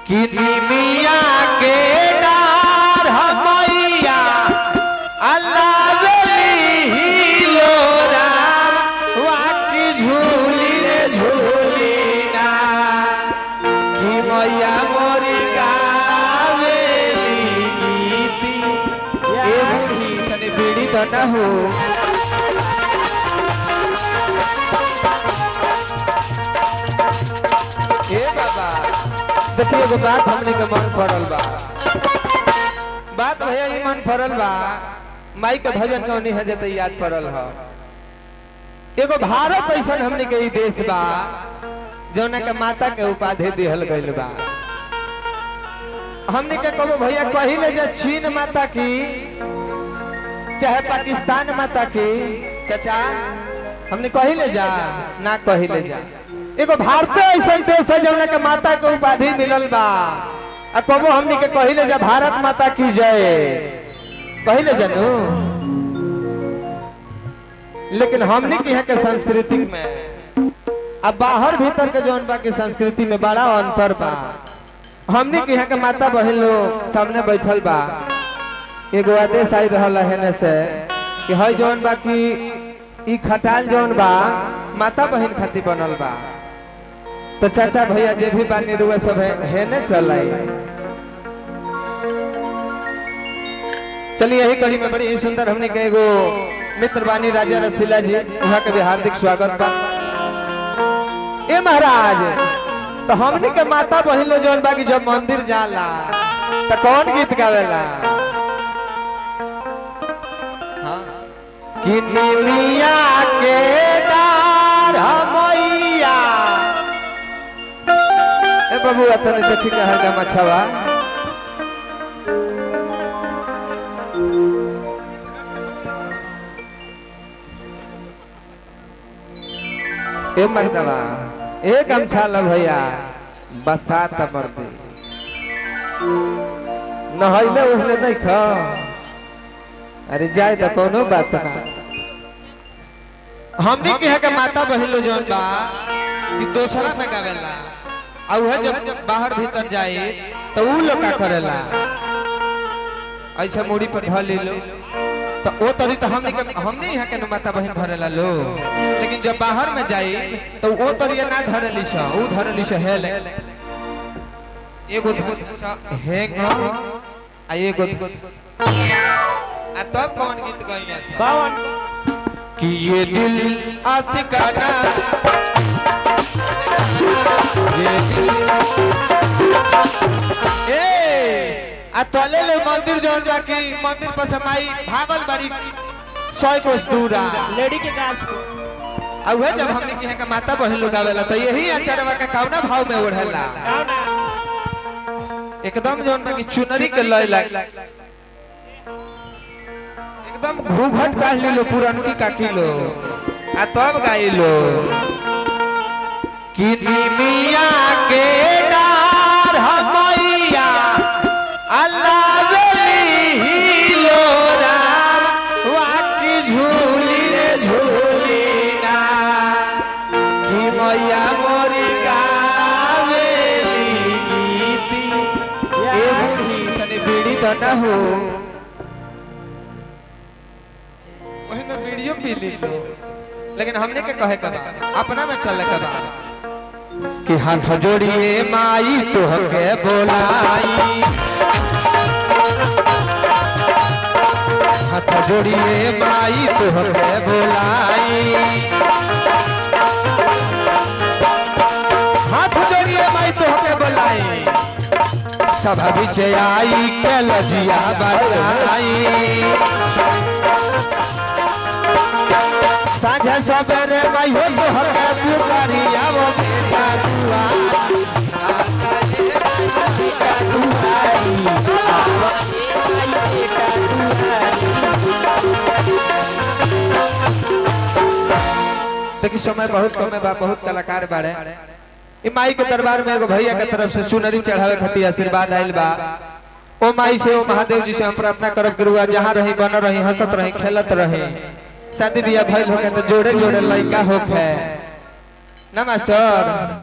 किनी मिया के डार हमैया अल्लाह बेली लोरा वाकी झूली रे झूली ना कि मैया मोरी गावेली गीती ए बूढ़ी तने बीड़ी तो ना हो ए बाबा देखिए एगो बात हमने के मन पड़ल बा बात भैया ई मन पड़ल बा माई के भजन कौनी है जते याद पड़ल ह एगो भारत ऐसा हमने के ई देश बा जौना के माता के उपाधि दिहल गइल बा हमने के कबो भैया कहिले जे चीन माता की चाहे पाकिस्तान माता की चाचा हमने कहिले जा ना कहिले जा एगो भारत ऐसा देश है जौना के माता के उपाधि मिलल बा आ कबो हमनी के कहिले जा भारत माता की जय कहिले जानू लेकिन हमनी के यहाँ के सांस्कृतिक में अब बाहर भीतर के जौन बा की संस्कृति में बड़ा अंतर बा हमनी के यहाँ के माता बहन लोग सामने बैठल बा एगो आदेश आई रहल है से कि हई जौन बा की ई खटाल जौन बा माता बहन खातिर बनल बा तो चाचा भैया जे भी बानी रुआ सब है ने चलाई चलिए यही कड़ी में बड़ी ही सुंदर हमने के एगो मित्र बानी राजा रसीला जी वहां के भी हार्दिक स्वागत बा ए महाराज तो हमने के माता बहन लोग जौन बा की जब मंदिर जाला तो कौन गीत गावेला हां कि नीलिया के डार हमैया ए बाबू अतने देखी के हर गम छवा ए मर्दवा ए गमछा ल भैया बसात मर्दी नहैले ओहले नहीं ख अरे जाए तो कोनो बात ना हमनी के यहाँ के माता बहन लो जौन बा कि दोसरा में गावेला आ उहे जब बाहर भीतर जाए तो ऊ लोग का करेला ऐसे मुड़ी पर धर ले लो तो ओ तरी तो हमने यहाँ के माता बहन धरेला लो लेकिन जब बाहर में जाए तो ओ तरी ना धरेली छ ऊ धरेली छ हेले एगो हेंग आ एगो आ तब कौन गीत गइया छ बावन कि ये दिल आशिकाना ये दिल ए आ तले ले मंदिर जौन बा की मंदिर पर समाई भागल बड़ी 100 कोस दूरा लेडी के गाछ को आ उहे जब हमनी के यहाँ का माता बहन लोग आवेला तो यही अचरवा का कौना भाव में ओढ़ेला एकदम जौन बा की चुनरी के लय लाग एकदम घूघट काट ली लो पुरनकी का किलो आ तब गाई लो कि मिया के डार हमैया अल्लाह बेली लोरा वाकी झूली रे झूली ना कि मैया मोरी गावेली गीती ए बूढ़ी तने बीड़ी तो ना हो वही में वीडियो पी ली लो लेकिन हमने के कहे कबा अपना में चले कबा कि हाथ जोड़िए माई तो के बोलाई हाथ जोड़िए माई तो के बोलाई हाथ जोड़िए माई तो के बोलाई सभा विजय आई के लजिया बजाई साझा सबेरे माई हो तो के पुकारिया वो बेटा दुआरी देखिए समय बहुत कम है बा बहुत कलाकार बाड़े ई माई के दरबार में एगो भैया के तरफ से चुनरी चढ़ावे खातिर आशीर्वाद आइल बा ओ माई से ओ महादेव जी से हम प्रार्थना करब गुरुआ जहां रही बन रही हंसत रही खेलत रही शादी बियाह भइल होके तो जोड़े जोड़े लड़का होके ना मास्टर।